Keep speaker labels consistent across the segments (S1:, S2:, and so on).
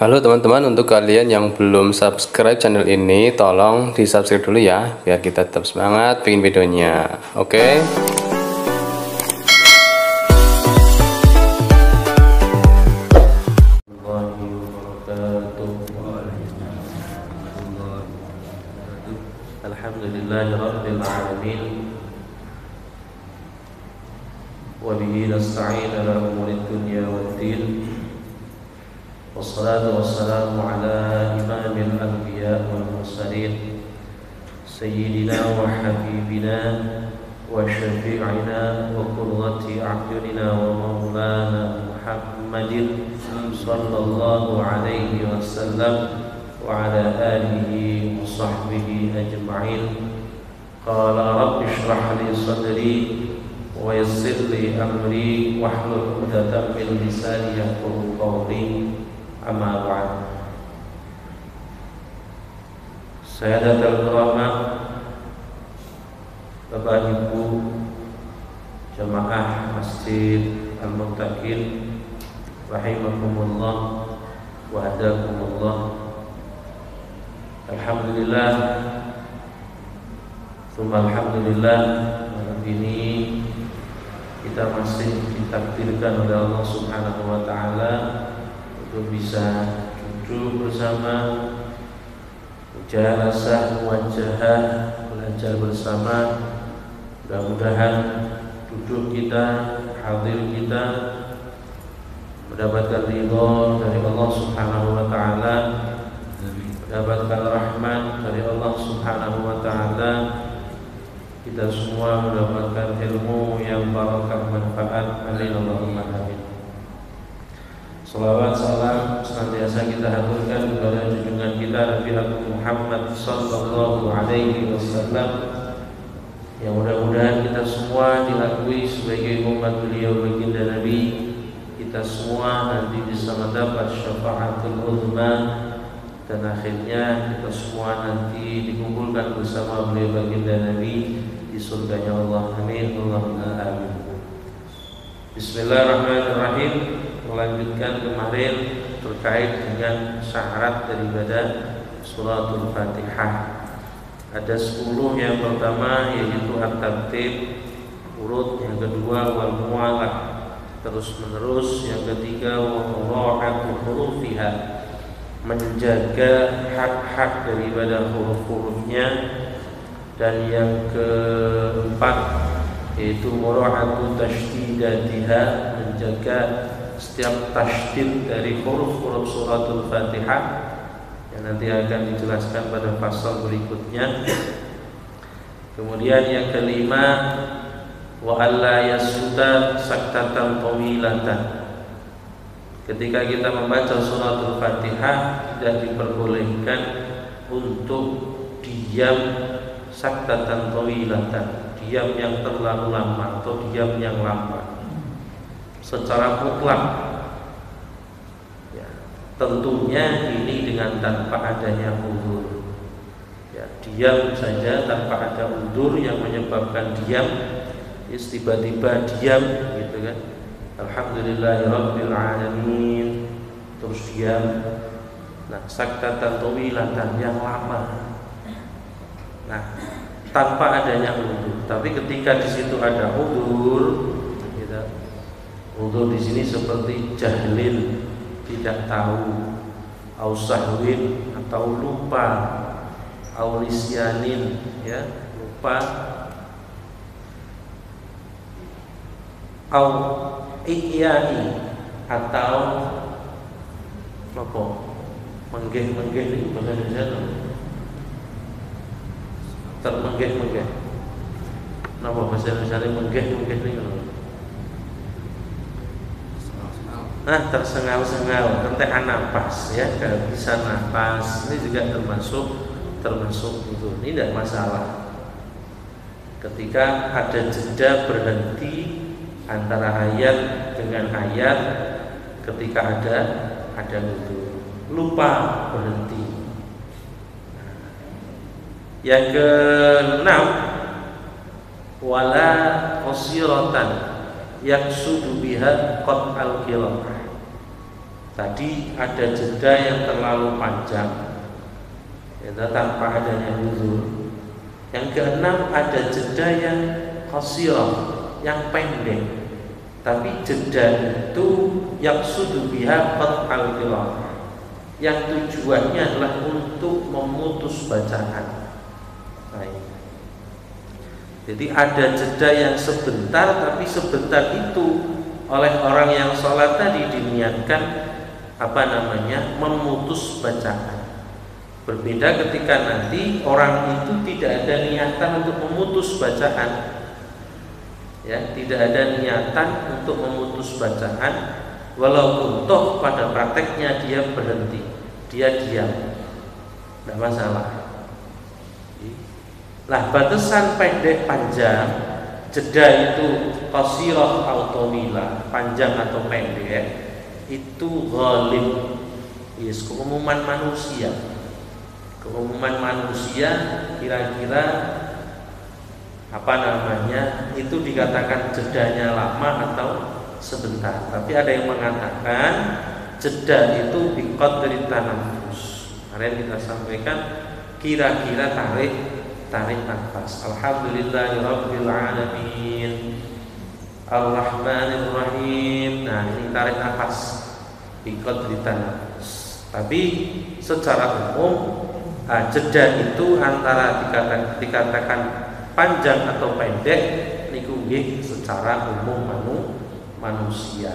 S1: Halo teman-teman, untuk kalian yang belum subscribe channel ini, tolong di subscribe dulu ya, biar kita tetap semangat bikin videonya. Oke?
S2: Alhamdulillahirabbil alamin. Wa bihi nasta'in ala umuri dunya waddin. Wassalatu wassalamu ala imamil anbiya wal mursalin sayyidina wa habibina wa syafi'ina wa qurrati a'yunina wa maulana Muhammadin sallallahu alaihi wasallam wa ala alihi wa sahbihi ajma'in. Qala rabbi shrah li sadri wa yassir li amri wahlul 'uqdatam min lisani yafqahu qawli. Amma ba'd. Sayyidatul kiramah, Bapak Ibu jamaah Masjid Al-Muttaqin rahimakumullah wa hadakumullah. Alhamdulillah, tsumma alhamdulillah, malam ini kita masih ditakdirkan oleh Allah Subhanahu wa taala untuk bisa duduk bersama, mujalasah, muwajahah, belajar bersama. Mudah-mudahan duduk kita, hadir kita mendapatkan ridho dari Allah Subhanahu wa taala, mendapatkan rahmat dari Allah Subhanahu wa taala. Kita semua mendapatkan ilmu yang barakah manfaat. Amin Allahumma amin. Salawat salam senantiasa kita haturkan kepada junjungan kita Nabi Muhammad sallallahu alaihi wasallam, yang mudah-mudahan kita semua dilakui sebagai umat beliau baginda Nabi. Kita semua nanti bisa mendapat syafaatul uzma, dan akhirnya kita semua nanti dikumpulkan bersama beliau baginda Nabi di surganya Allah. Amin Allahumma amin. Bismillahirrahmanirrahim. Melanjutkan kemarin terkait dengan syarat daripada suratul Fatihah. Ada 10 yang pertama, yaitu at-tartib, urut. Yang kedua wal muwalah, terus menerus. Yang ketiga wa mura'atu hurufiha, menjaga hak-hak daripada huruf-hurufnya. Dan yang keempat yaitu mura'atu tasydidatiha, menjaga setiap tasydid dari huruf-huruf suratul Fatihah, yang nanti akan dijelaskan pada pasal berikutnya. Kemudian yang kelima wa alla yasjuda saktatan tawilatan, ketika kita membaca suratul Fatihah tidak diperbolehkan untuk diam saktatan tawilatan, diam yang terlalu lama atau diam yang lambat secara mutlak ya, tentunya ini dengan tanpa adanya uzur ya, diam saja tanpa ada uzur yang menyebabkan diam, tiba-tiba diam gitu kan, alhamdulillahirabbil alamin, terus diam. Nah, saktatan tawilatan yang lama, nah tanpa adanya uzur. Tapi ketika di situ ada uzur, uzur di sini seperti jahlin, tidak tahu, au sahwin atau lupa, au nisyanin ya, lupa, au ihyai atau apa? Menggeh-menggeh ini bahasa Indonesia termenggeh-menggeh. Napa bahasa Indonesia menggeh-menggeh ini? Tersengal-sengal, kentekan nafas ya, kehabisan nafas, ini juga termasuk itu. Ini tidak masalah. Ketika ada jeda berhenti antara ayat dengan ayat, ketika ada itu, lupa berhenti. Yang keenam, wala qasiratan yaksudu biha qat al-qira'ah, Tadi ada jeda yang terlalu panjang, yaitu tanpa adanya uzur. Yang keenam ada jeda yang qasirah, yang pendek. Tapi jeda itu yaqsudu biha qat'al qira'ah, yang tujuannya adalah untuk memutus bacaan. Baik. Jadi ada jeda yang sebentar, tapi sebentar itu oleh orang yang sholat tadi diniatkan memutus bacaan. Berbeda ketika nanti orang itu tidak ada niatan untuk memutus bacaan, ya, tidak ada niatan untuk memutus bacaan, walaupun toh pada prakteknya dia berhenti, dia diam, tidak masalah. Nah, batasan pendek panjang, jeda itu qasirah atau tawila, panjang atau pendek, itu ghalib, yes, keumuman manusia. Keumuman manusia kira-kira itu dikatakan jedanya lama atau sebentar. Tapi ada yang mengatakan jeda itu biqadri tanafus. Kemarin kita sampaikan kira-kira tarik nafas. Alhamdulillahirabbil alamin, Ar-Rahmanir Rahim. Nah, ini tarik nafas biqadri tanafus. Tapi secara umum jeda itu antara dikatakan panjang atau pendek niku nggih secara umum manusia.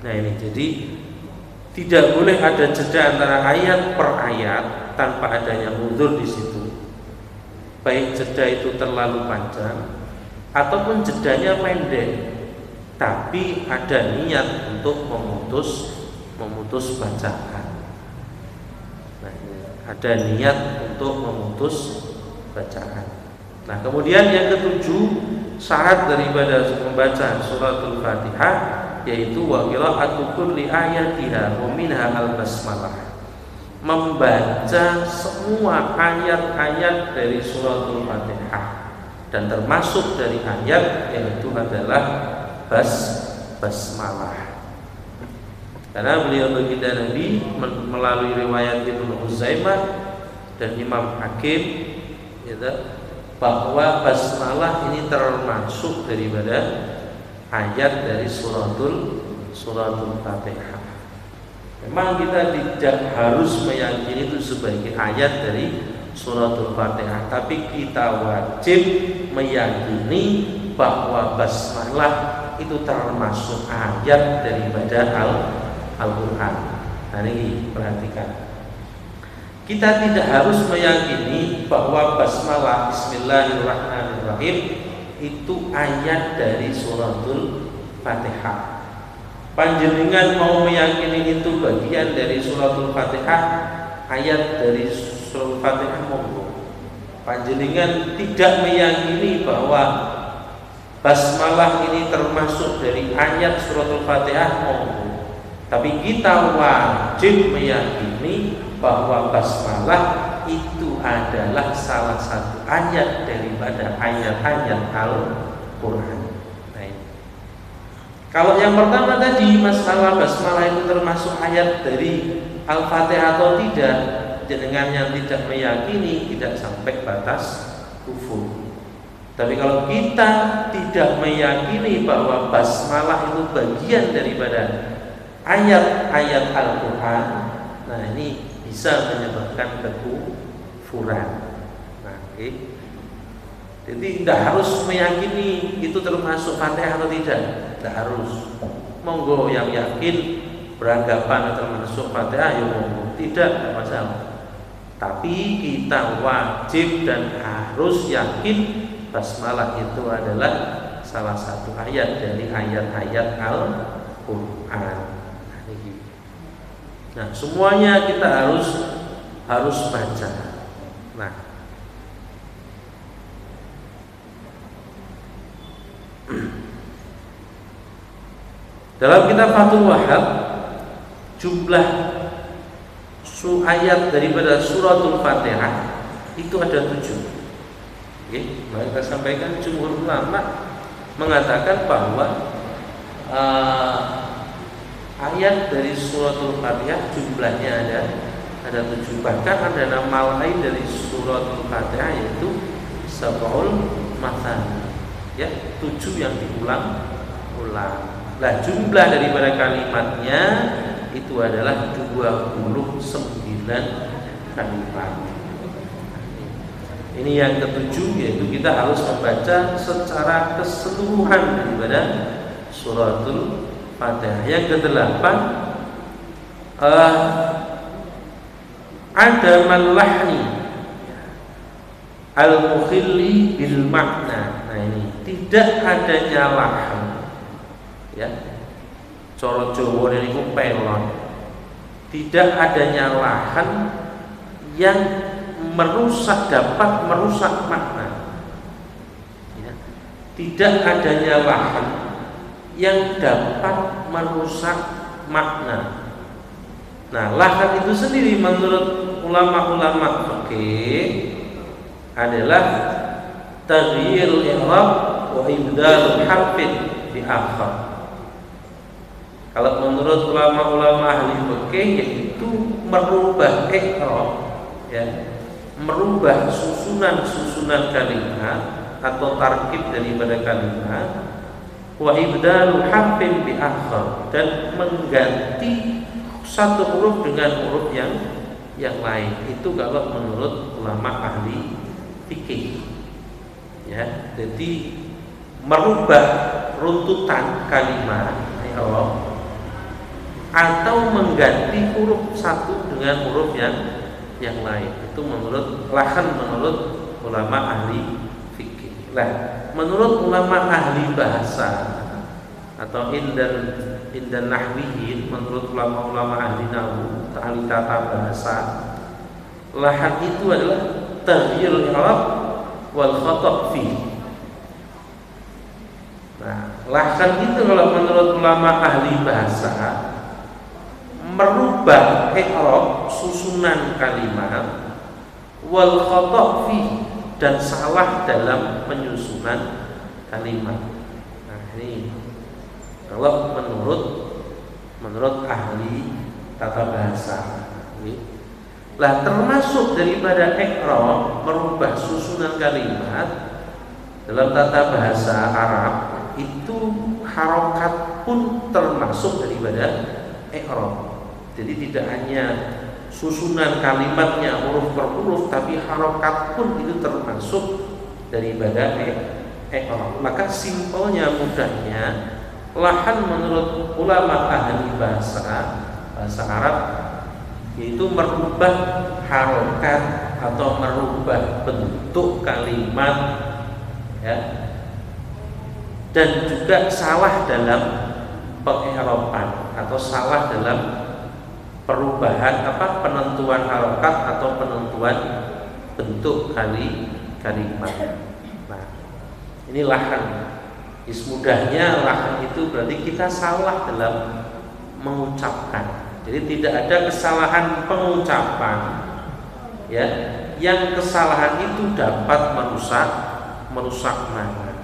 S2: Nah, ini jadi tidak boleh ada jeda antara ayat per ayat tanpa adanya uzur di situ. Baik jeda itu terlalu panjang ataupun jedanya pendek, tapi ada niat untuk memutus bacaan. Nah, ada niat untuk memutus bacaan. Nah, kemudian yang ketujuh, syarat daripada membaca suratul Fatihah yaitu wa qira'atu kulli ayatiha wa minha al-basmalah. Membaca semua ayat-ayat dari suratul Fatihah, dan termasuk dari ayat yaitu adalah basmalah. Karena beliau baginda Nabi melalui riwayat Ibnu Uzaimah dan Imam Hakim, bahwa basmalah ini termasuk daripada ayat dari suratul Fatihah. Memang kita tidak harus meyakini itu sebagai ayat dari suratul Fatihah, tapi kita wajib meyakini bahwa basmalah itu termasuk ayat daripada Al-Quran. Nah, ini perhatikan. Kita tidak harus meyakini bahwa basmalah Bismillahirrahmanirrahim itu ayat dari suratul Fatihah. Panjenengan mau meyakini itu bagian dari suratul Fatihah, ayat dari suratul Fatihah, monggo. Panjenengan tidak meyakini bahwa basmalah ini termasuk dari ayat suratul Fatihah, monggo. Tapi kita wajib meyakini bahwa basmalah itu adalah salah satu ayat daripada ayat-ayat Al-Quran. Nah, kalau yang pertama tadi masalah basmalah itu termasuk ayat dari Al-Fatihah atau tidak, dengan yang tidak meyakini tidak sampai batas kufur. Tapi kalau kita tidak meyakini bahwa basmalah itu bagian daripada ayat-ayat Al-Quran, nah ini bisa menyebabkan kekufuran. Nah, jadi tidak harus meyakini itu termasuk Fatihah atau tidak, tidak harus. Monggo yang yakin beranggapan termasuk Fatihah, ya monggo, tidak masalah. Tapi kita wajib dan harus yakin basmalah itu adalah salah satu ayat dari ayat-ayat Al-Quran. Nah, semuanya kita harus baca. Nah, dalam kitab Fathul Wahhab, jumlah ayat daripada suratul Fatihah itu ada 7. Maka sampaikan jumhur ulama mengatakan bahwa ayat dari suratul Fatihah jumlahnya ada 7. Bahkan ada nama lain dari suratul Fatihah yaitu sab'ul mathani, ya, 7 yang diulang-ulang. Nah, jumlah daripada kalimatnya itu adalah 29 kalimat. Ini yang ketujuh, yaitu kita harus membaca secara keseluruhan daripada suratul Fatihah. Yang kedelapan, ada malahni al-mukhilli bil makna. Nah, ini tidak adanya lahan, ya, coro Jawa niku pelon. Tidak adanya lahan yang dapat merusak makna, ya. Tidak adanya lahan yang dapat merusak makna. Nah, lahan itu sendiri menurut ulama-ulama fikih adalah taghyirul i'rab wa ibdalul harfin di akhir. Kalau menurut ulama-ulama ahli fikih yaitu merubah i'rab, ya, merubah susunan kalimat atau tarkib daripada kalimat, wa ibdalul harfin bi akhar, dan mengganti satu huruf dengan huruf yang lain. Itu kalau menurut ulama ahli fikih, ya. Jadi merubah runtutan kalimat atau mengganti huruf satu dengan huruf yang lain. Itu menurut ulama ahli fikih. Nah, menurut ulama ahli bahasa atau indan nahwiyin, menurut ulama-ulama ahli nahwu, ahli tata bahasa, lahan itu adalah taghyirul i'rab wal khata' fi. Nah, lahan itu kalau menurut ulama ahli bahasa merubah i'rab susunan kalimat, wal khata' fi, dan salah dalam penyusunan kalimat. Nah, ini kalau menurut ahli tata bahasa. Lah, termasuk daripada i'rab merubah susunan kalimat dalam tata bahasa Arab itu harokat pun termasuk daripada i'rab. Jadi tidak hanya susunan kalimatnya huruf per huruf, tapi harokat pun itu termasuk daripada i'rab. Maka simpelnya, mudahnya, lahan menurut ulama ahli bahasa Arab yaitu merubah harokat atau merubah bentuk kalimat, ya, dan juga salah dalam peng'iraban atau salah dalam perubahan penentuan harokat atau penentuan bentuk kalimat. Nah, ini lahan. Mudahnya lahan itu berarti kita salah dalam mengucapkan. Jadi tidak ada kesalahan pengucapan, ya, yang kesalahan itu dapat merusak makna.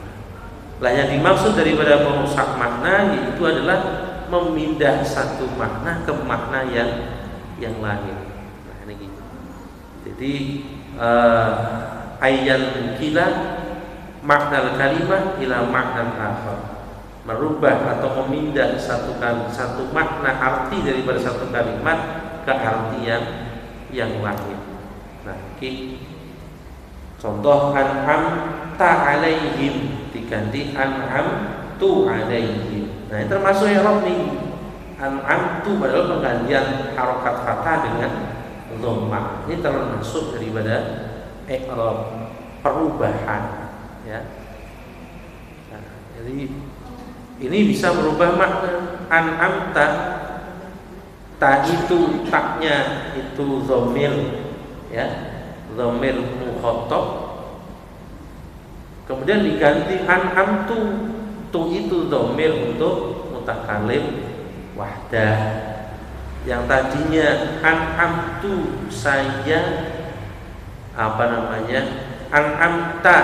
S2: Lah, yang dimaksud daripada merusak makna itu adalah memindah satu makna ke makna yang lain. Nah, ini gitu. Jadi ayat kila makna kalimah ila makna akhar, merubah atau memindah satu makna arti daripada satu kalimat ke arti yang lain. Nah, ini contoh an'amta alaihim diganti an'amtu alaihim. Nah, ini termasuk i'rab nih. An'amtu padahal penggantian harokat fathah dengan dhammah. Ini termasuk daripada i'rab, perubahan, ya. Nah, jadi ini bisa merubah makna. An'amta, ta itu, taknya itu dhamir, ya, dhamir mukhatab, kemudian diganti an'amtu, tu itu dhamir untuk mutakallim wahdah. Yang tadinya an'amtu, saya an'amta,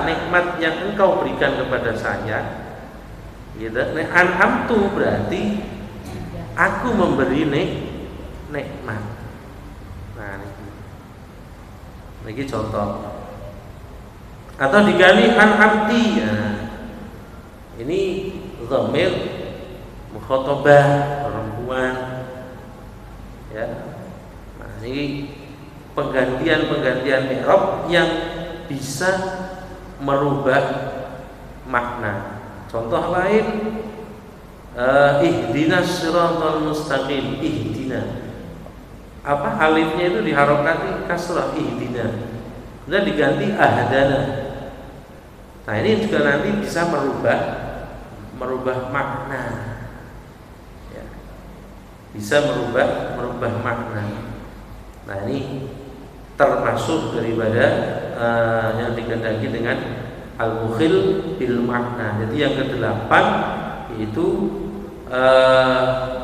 S2: nikmat yang engkau berikan kepada saya, gitu. An'amtu berarti aku memberi nikmat. Nah, ini contoh. Atau diganti an abdi. Nah, ini dhamir mukhatabah perempuan. Ya. Nah, ini penggantian i'rab yang bisa merubah makna. Contoh lain, ihdinas siratal mustaqim. Ihdina, apa alifnya itu diharokati kasrah, ihdina, dan diganti ahdana. Nah, ini juga nanti bisa merubah makna, ya. Bisa merubah makna. Nah, ini termasuk daripada yang dikehendaki dengan al-mukhil bil makna. Jadi yang kedelapan yaitu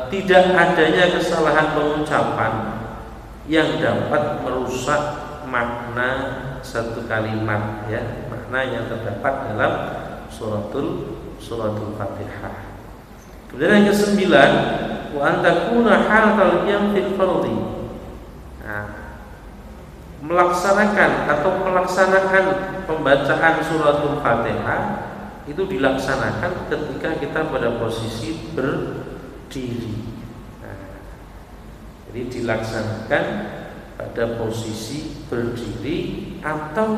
S2: tidak adanya kesalahan pengucapan yang dapat merusak makna satu kalimat, ya, makna yang terdapat dalam suratul Fatihah. Kemudian yang kesembilan, wa antakuna halatal qiyam fil fardhi. Nah, pelaksanaan pembacaan suratul Fatihah itu dilaksanakan ketika kita pada posisi berdiri. Nah, jadi dilaksanakan pada posisi berdiri atau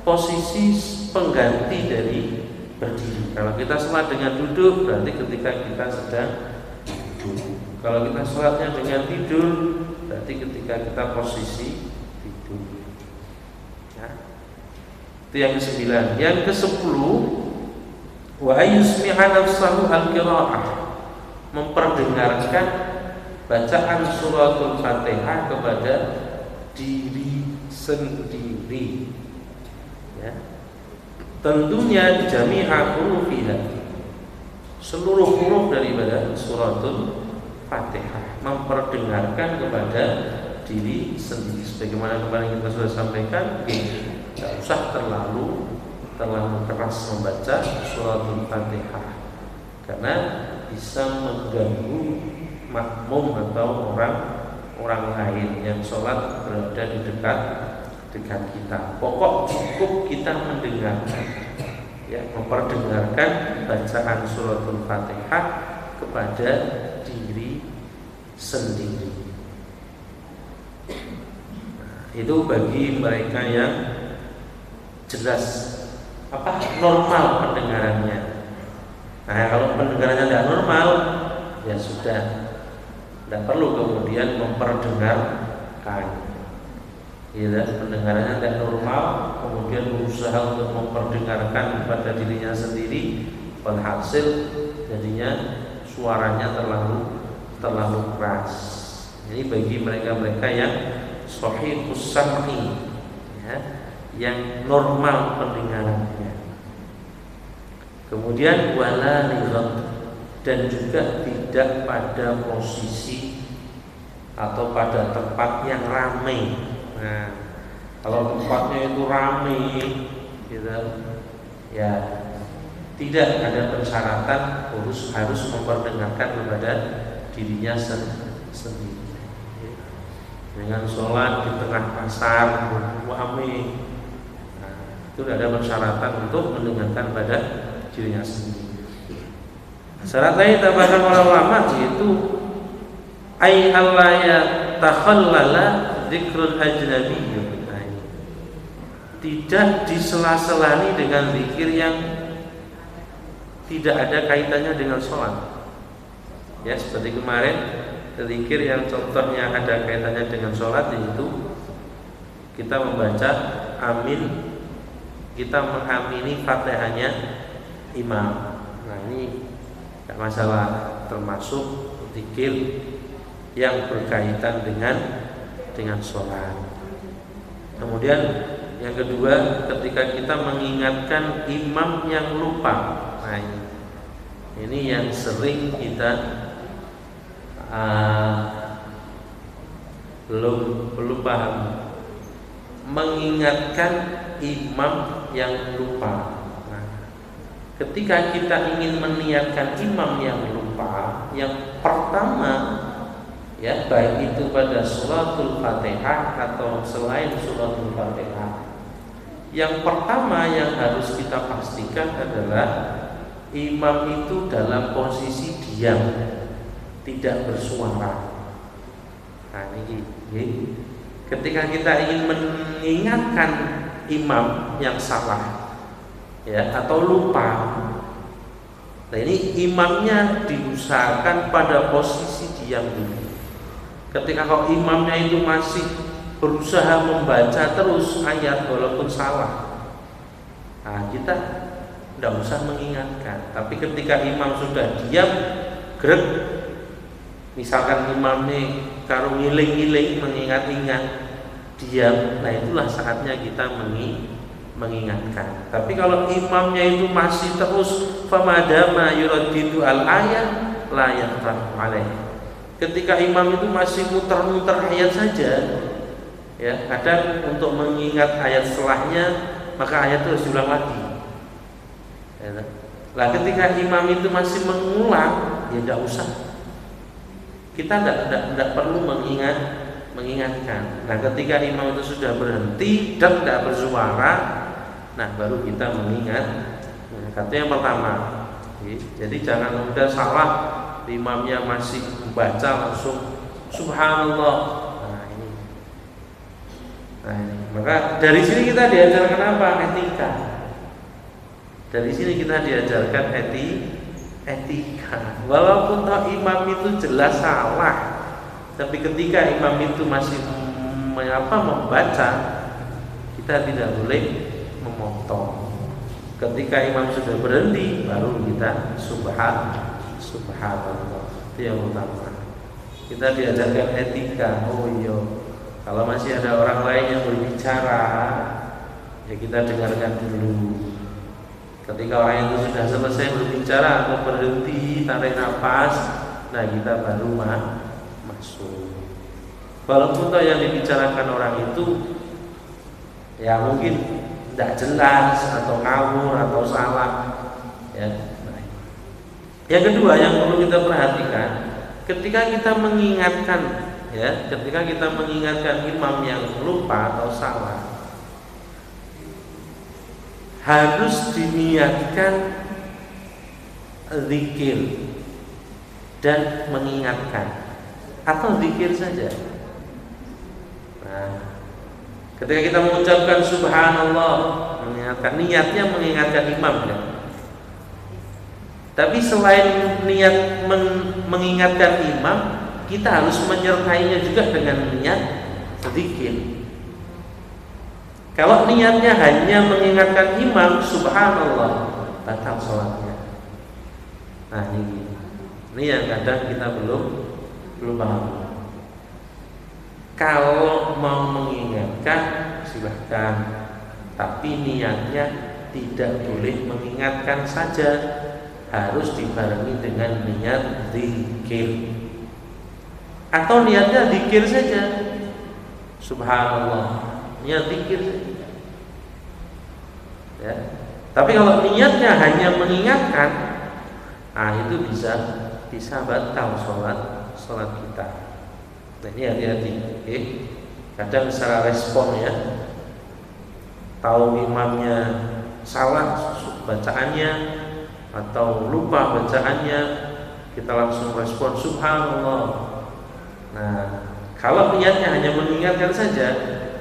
S2: posisi pengganti dari berdiri. Kalau kita sholat dengan duduk, berarti ketika kita sedang duduk. Kalau kita sholatnya dengan tidur, berarti ketika kita posisi tidur. Ya. Itu yang ke-9. Yang ke-10, wa ayyusmi'a nafsahu al-qira'ah, memperdengarkan bacaan suratul Fatihah kepada diri sendiri, ya. Tentunya jami'a hurufiha, seluruh huruf daripada suratul Fatihah, memperdengarkan kepada diri sendiri. Sebagaimana kemarin kita sudah sampaikan, tidak usah terlalu keras membaca suratul Fatihah, karena bisa mengganggu makmum atau orang lain yang sholat berada di dekat kita. Pokok cukup kita mendengarkan, ya, memperdengarkan bacaan suratul Fatihah kepada diri sendiri. Nah, itu bagi mereka yang jelas normal pendengarannya. Nah, kalau pendengarannya tidak normal, ya sudah, tidak perlu kemudian memperdengarkan. Ya, pendengarannya tidak normal, kemudian berusaha untuk memperdengarkan kepada dirinya sendiri, walhasil jadinya suaranya terlalu keras. Ini bagi mereka-mereka yang shahihus sam'i, ya, yang normal pendengarannya. Kemudian wala lighat, dan juga tidak pada posisi atau pada tempat yang ramai. Nah, kalau tempatnya itu ramai, gitu, ya, tidak ada persyaratan harus memperdengarkan kepada dirinya sendiri. Dengan sholat di tengah pasar ramai, nah, itu tidak ada persyaratan untuk mendengarkan pada dirinya sendiri. Syarat lain tambahan para ulama yaitu ay allaya takhallala dzikrul ajnabi, tidak disela-selani dengan zikir yang tidak ada kaitannya dengan sholat. Ya, seperti kemarin zikir yang contohnya ada kaitannya dengan sholat, yaitu kita membaca amin, kita mengamini Fatihahnya imam. Nah, ini tidak masalah, termasuk zikir yang berkaitan dengan sholat. Kemudian yang kedua, ketika kita mengingatkan imam yang lupa. Nah, ini yang sering kita belum paham. Mengingatkan imam yang lupa. Nah, ketika kita ingin meniatkan imam yang lupa, yang pertama, ya, baik itu pada suratul Fatihah atau selain suratul Fatihah, yang pertama yang harus kita pastikan adalah imam itu dalam posisi diam, tidak bersuara. Nah ini, ketika kita ingin mengingatkan imam yang salah, ya, atau lupa, nah ini imamnya diusahakan pada posisi diam dulu. Ketika kalau imamnya itu masih berusaha membaca terus ayat walaupun salah, nah kita tidak usah mengingatkan. Tapi ketika imam sudah diam, gerak, misalkan imam ini karo ngiling-ngiling, mengingat-ingat, diam, nah itulah saatnya kita mengingatkan. Tapi kalau imamnya itu masih terus famadama yuraddidu al-ayat la yaqtaru alaih, ketika imam itu masih muter-muter ayat saja, ya, kadang untuk mengingat ayat setelahnya maka ayat itu harus diulang lagi, ya. Nah ketika imam itu masih mengulang, ya tidak usah, kita tidak perlu mengingatkan. Nah ketika imam itu sudah berhenti dan tidak bersuara, nah baru kita mengingat. Nah, kata yang pertama, jadi jangan mudah salah, imamnya masih membaca langsung subhanallah. Nah ini, maka dari sini kita diajarkan apa? Etika. Dari sini kita diajarkan etika. Walaupun toh imam itu jelas salah, tapi ketika imam itu masih membaca, kita tidak boleh memotong. Ketika imam sudah berhenti, baru kita subhanallah. Itu yang utama. Kita diajarkan etika. Oh iya, kalau masih ada orang lain yang berbicara, ya kita dengarkan dulu. Ketika orang itu sudah selesai berbicara atau berhenti, tarik nafas, nah kita baru masuk. Walaupun toh yang dibicarakan orang itu ya mungkin tidak jelas atau ngawur atau salah, ya. Nah, yang kedua yang perlu kita perhatikan, ketika kita mengingatkan, ya, ketika kita mengingatkan imam yang lupa atau salah, harus diniatkan zikir dan mengingatkan, atau zikir saja. Nah, ketika kita mengucapkan subhanallah, mengingatkan, niatnya mengingatkan imam, ya. Tapi selain niat mengingatkan imam, kita harus menyertainya juga dengan niat zikir. Kalau niatnya hanya mengingatkan imam subhanallah, batal sholatnya. Nah ini yang kadang kita belum paham. Kalau mau mengingatkan silahkan, tapi niatnya tidak boleh mengingatkan saja, harus dibarengi dengan niat zikir. Atau niatnya zikir saja, subhanallah, niat zikir saja, ya. Tapi kalau niatnya hanya mengingatkan, nah itu bisa batal sholat kita. Nah ini hati-hati, okay? Kadang secara respon, ya, tahu imamnya salah bacaannya atau lupa bacaannya, kita langsung respon subhanallah. Nah kalau niatnya hanya mengingatkan saja,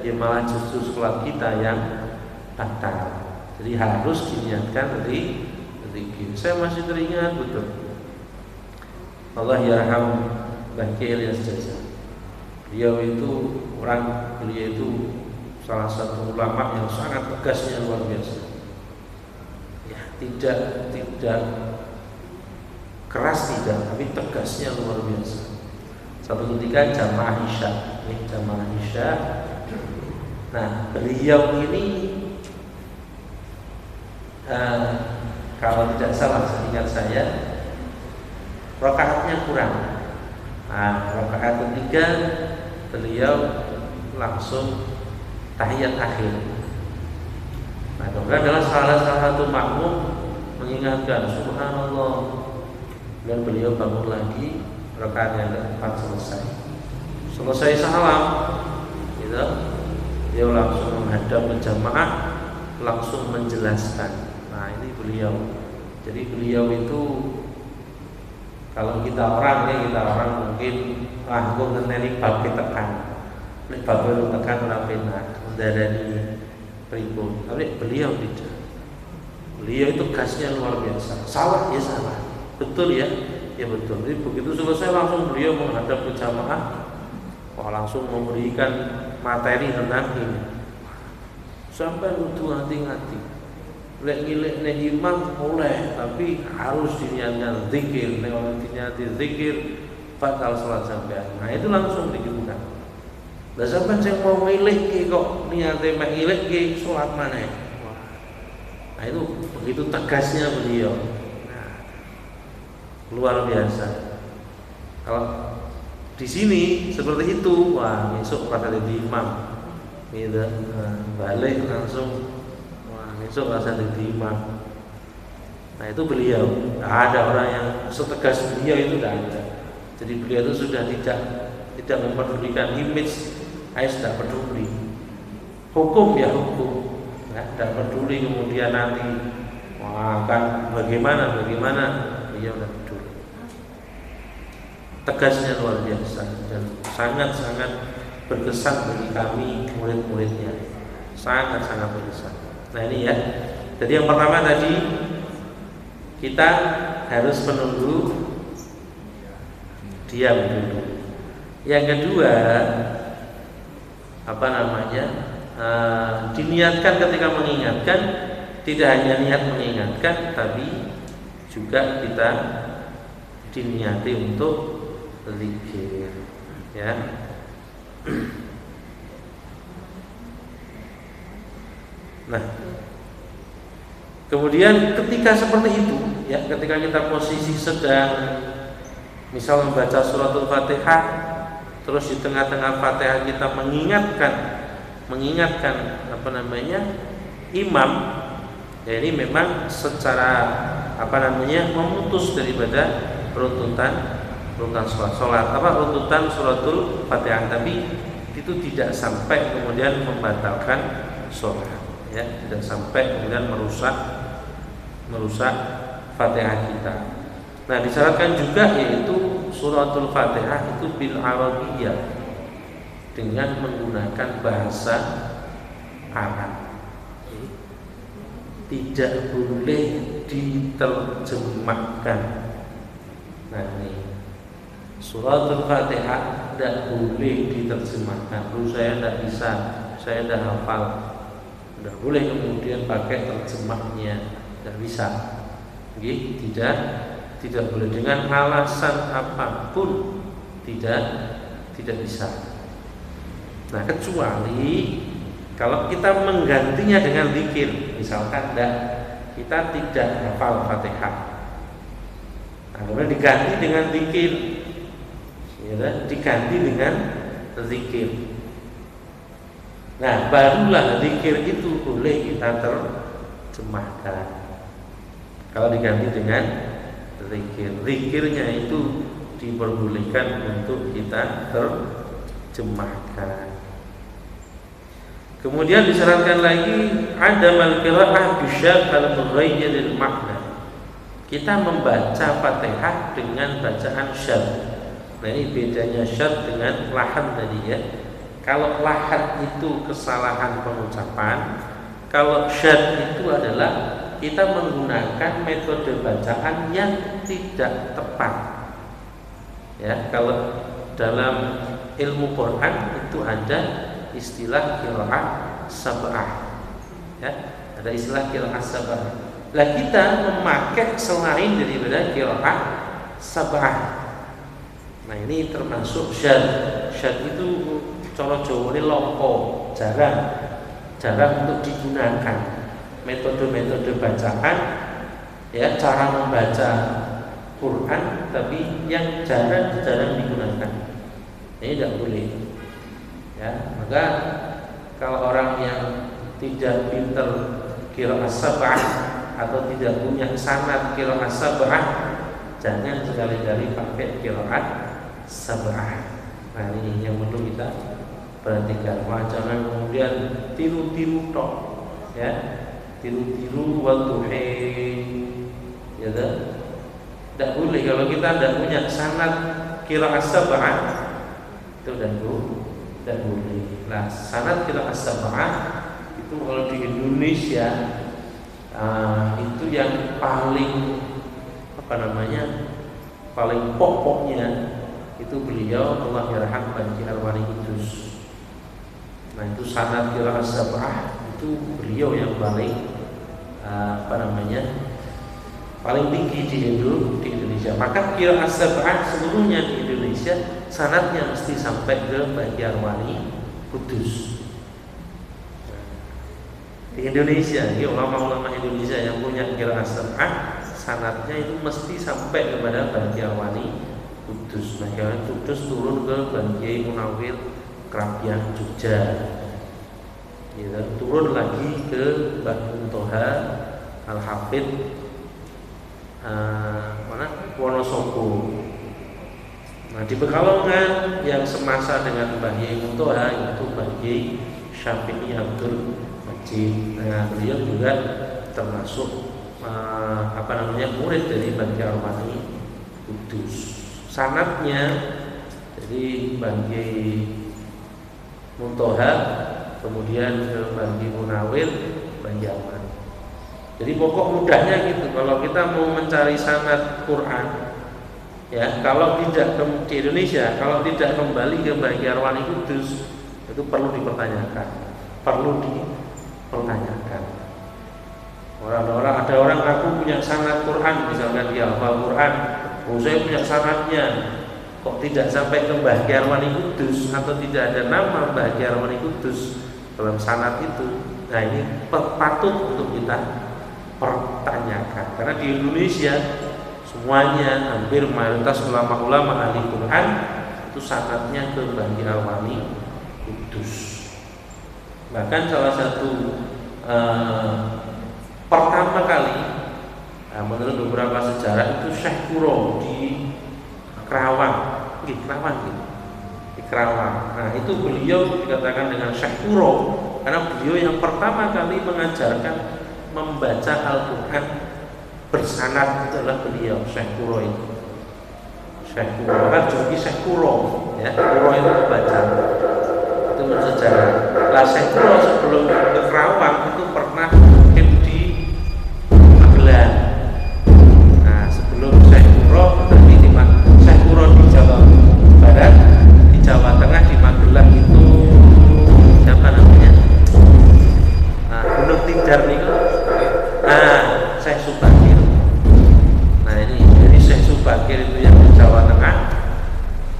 S2: ya malah justru sholat kita yang batal. Jadi harus diniatkan dari zikir. Saya masih teringat betul, Allah yarham Baqi Ilyas Jaza. Beliau itu salah satu ulama yang sangat tegasnya luar biasa. Ya, tidak keras, tidak, tapi tegasnya luar biasa. Satu ketika jamaah Isya, nah beliau ini kalau tidak salah seingat saya, rakaatnya kurang. Nah, rakaat ketiga beliau langsung tahiyat akhir. Nah, kemudian adalah salah satu makmum mengingatkan subhanallah. Dan beliau bangun lagi, rakaat yang keempat selesai salam, gitu. Beliau langsung menghadap ke jamaah, langsung menjelaskan. Nah ini beliau. Jadi beliau itu, kalau kita orang mungkin aku ngenteni bab tekan, nek bab tekan ora penak, ndarani pripun. Tapi beliau tidak. Beliau itu gasnya luar biasa. Salah ya salah, betul ya, ya betul. Jadi begitu selesai langsung beliau menghadap ke jamaah, langsung memberikan materi tentang ini. Sampai kudu hati-hati. Lek ngilekne imam oleh, tapi harus diniatkan zikir. Nek ora diniati zikir, batal salat sampean. Nah itu langsung digitukan. Lah sampean sing mau ngilehke kok niate mek ngilehke salat maneh. Nah itu begitu tegasnya beliau. Nah, luar biasa. Kalau di sini seperti itu, wah besok pada jadi imam, gitu. Nah, balik langsung, wah besok rasa jadi imam. Nah itu beliau. Tidak ada orang yang setegas beliau itu tidak ada. Jadi beliau itu sudah tidak mempedulikan image, tidak peduli. Hukum ya hukum. Tidak peduli kemudian nanti akan bagaimana dia udah peduli. Tegasnya luar biasa dan sangat-sangat berkesan bagi kami murid-muridnya, sangat-sangat berkesan. Nah ini ya, jadi yang pertama tadi kita harus menunggu diam dulu. Yang kedua diniatkan ketika mengingatkan, tidak hanya niat mengingatkan, tapi juga kita diniati untuk zikir, ya. Nah, kemudian ketika seperti itu, ya, ketika kita posisi sedang misal membaca suratul Fatihah, terus di tengah-tengah Fatihah kita mengingatkan imam, ya ini memang secara memutus daripada runtutan sholat, runtutan suratul Fatihah, tapi itu tidak sampai kemudian membatalkan sholat, ya, tidak sampai kemudian merusak Fatihah kita. Nah, disyaratkan juga yaitu suratul Fatihah itu bil Arabiyyah, dengan menggunakan bahasa Arab. Tidak boleh diterjemahkan. Nah ini suratul Fatihah tidak boleh diterjemahkan. Saya tidak bisa, saya tidak hafal. Tidak boleh kemudian pakai terjemahnya, tidak bisa. Tidak boleh dengan alasan apapun, tidak bisa. Nah kecuali kalau kita menggantinya dengan zikir, misalkan kita tidak hafal Fatihah, nah, kemudian diganti dengan zikir, ya, diganti dengan zikir. Nah barulah zikir itu boleh kita terjemahkan. Kalau diganti dengan zikir, zikirnya itu diperbolehkan untuk kita terjemahkan. Kemudian disyaratkan lagi adamal qiraah bisyad al-mughayyir al-makna. Kita membaca Fatihah dengan bacaan syad. Nah ini bedanya syad dengan lahan tadi, ya. Kalau lahan itu kesalahan pengucapan, kalau syad itu adalah kita menggunakan metode bacaan yang tidak tepat. Ya, kalau dalam ilmu Quran itu ada istilah qiraah sab'ah, ya, ada istilah qiraah sab'ah. Lah kita memakai selain daripada qiraah sab'ah. Nah ini termasuk syad. Syad itu cara Jawane longko, jarang untuk digunakan. Metode-metode bacaan, ya, cara membaca Quran, tapi yang jarang digunakan. Ini tidak boleh. Ya, maka kalau orang yang tidak pintar qiraah sab'ah atau tidak punya sanad qiraah sab'ah, jangan sekali-kali pakai qiraat sab'ah. Nah ini yang perlu kita perhatikan. Wah, jangan kemudian tiru-tiru tok, ya, tiru-tiru wadduhin, ya kan? Tidak boleh kalau kita tidak punya sanad qiraat sab'ah, itu tidak boleh. Nah, sanad qiraat sab'ah itu kalau di Indonesia itu yang paling paling pokoknya itu beliau Allah yarham Banji Alwani Kudus. Nah itu sanad qiraat sab'ah itu beliau yang paling paling tinggi di Indonesia. Maka qiraat sab'ah seluruhnya di Indonesia sanadnya mesti sampai ke Banji Alwani Kudus. Di Indonesia, ya, ulama-ulama Indonesia yang punya qiraat sab'ah sanadnya itu mesti sampai kepada Banji Alwani Kudus. Nah, Alwani Kudus turun ke Banji Munawir Kerapian Jogja, gitu. Turun lagi ke Mbah Muntoha Al-Hafid Wonosobo. Nah di Pekalongan yang semasa dengan Mbah Yai Muntoha itu Mbah Yai Syafi'i Abdul Majid. Nah beliau juga termasuk murid dari Banji Alwani Kudus. Sanadnya jadi Banji Muntoha, kemudian ke Banji Munawir, Banji Alwani. Jadi pokok mudahnya gitu. Kalau kita mau mencari sanad Quran, ya kalau tidak di Indonesia, kalau tidak kembali ke Banji Alwani Kudus, itu perlu dipertanyakan. Ada orang aku punya sanad Quran, misalkan dia hafal Quran, saya punya sanadnya, kok tidak sampai ke Mbah Alwani Kudus atau tidak ada nama Mbah Alwani Kudus dalam sanad itu. Nah ini patut untuk kita pertanyakan, karena di Indonesia semuanya hampir mayoritas ulama-ulama ahli Quran itu sanadnya ke Mbah Alwani Kudus. Bahkan salah satu pertama kali menurut beberapa sejarah itu Syekh Kuro di Kerawang, di Kerawang. Nah itu beliau dikatakan dengan Syekh Kuro karena beliau yang pertama kali mengajarkan membaca Al-Quran bersanad, itu adalah beliau Syekh Kuro itu. Syekh Kuro kan jadi Syekh Kuro, ya Kuro itu membaca, itu menurut sejarah. Lah Syekh Kuro sebelum ke Kerawang itu pernah di Magelang. Nah sebelum Syekh Kuro Syekh Kuro di Jawa Barat, di Jawa Tengah, di Magelang itu siapa namanya? Nah, Gunung Tidar nih kok. Nah, Syekh Subakir. Nah ini jadi Syekh Subakir itu yang di Jawa Tengah,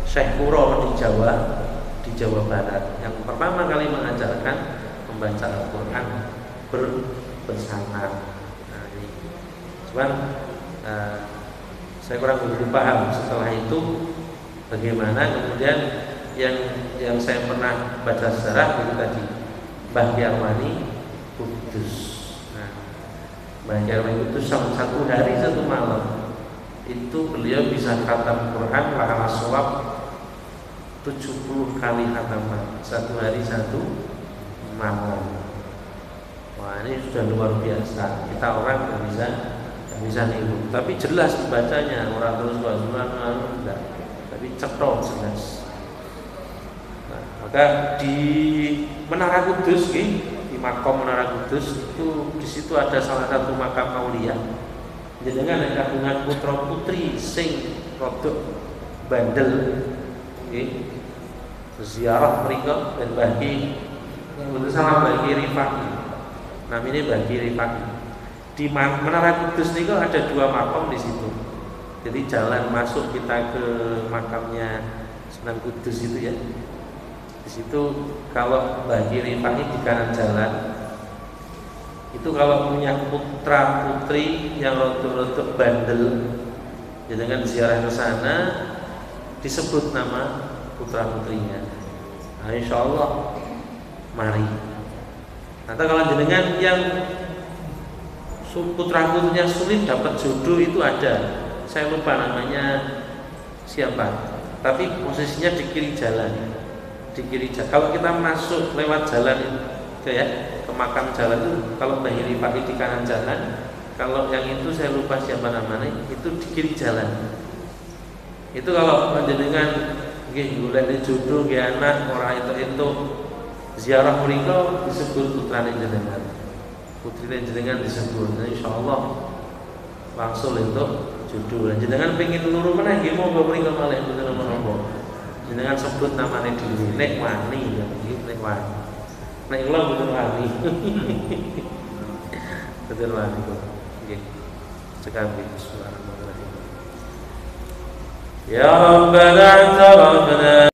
S2: Syekh Kuro di Jawa Barat, yang pertama kali mengajarkan membaca Al-Quran bersanad. Nah ini, cuman saya kurang begitu paham setelah itu bagaimana kemudian yang saya pernah baca sejarah itu tadi Mbah Alwani Kudus. Nah, Mbah Alwani Kudus satu hari satu malam itu beliau bisa khatam Quran ala shawab 70 kali khataman, satu hari satu malam. Wah ini sudah luar biasa. Kita orang nggak bisa niru, tapi jelas dibacanya, orang terus enggak, tapi cetok jelas. Nah, maka di Menara Kudus, di makom Menara Kudus itu di situ ada salah satu makam aulia. Jenengan ada kagungan putra putri sing rodok bandel, ziarah mereka dan bagi yang berusaha bagi Rifaqi. Namanya bagi Rifaqi. Di Menara Kudus itu ada dua makam di situ. Jadi jalan masuk kita ke makamnya Sunan Kudus itu ya. Di situ kalau bagi Rifaqi di kanan jalan. Itu kalau punya putra putri yang rodok-rodok bandel, jangan ziarah ke sana disebut nama putra putrinya. Nah, insya Allah mari. Atau kalau jenengan yang putra putrinya sulit dapat jodoh itu ada saya lupa namanya siapa, tapi posisinya di kiri jalan. Di kiri jalan. Kalau kita masuk lewat jalan itu ya, ke makam jalan itu, kalau Bahiri Pati di kanan jalan, kalau yang itu saya lupa siapa namanya, itu di kiri jalan. Itu kalau panjenengan nggih golek jodoh nggih anak ora itu ziarah mriko disebut putrane jenengan. Putrine jenengan disebut. Nah, insyaallah langsung untuk jodoh. Jenengan pengin nuru meneh nggih monggo mriko malih mboten menapa. Jenengan sebut namanya dhewe nek wani ya nggih nek wani. Nek kula mboten wani. Mboten wani kok. Nggih. Sekali bismillahirrahmanirrahim. Ya Rabbana ta'ala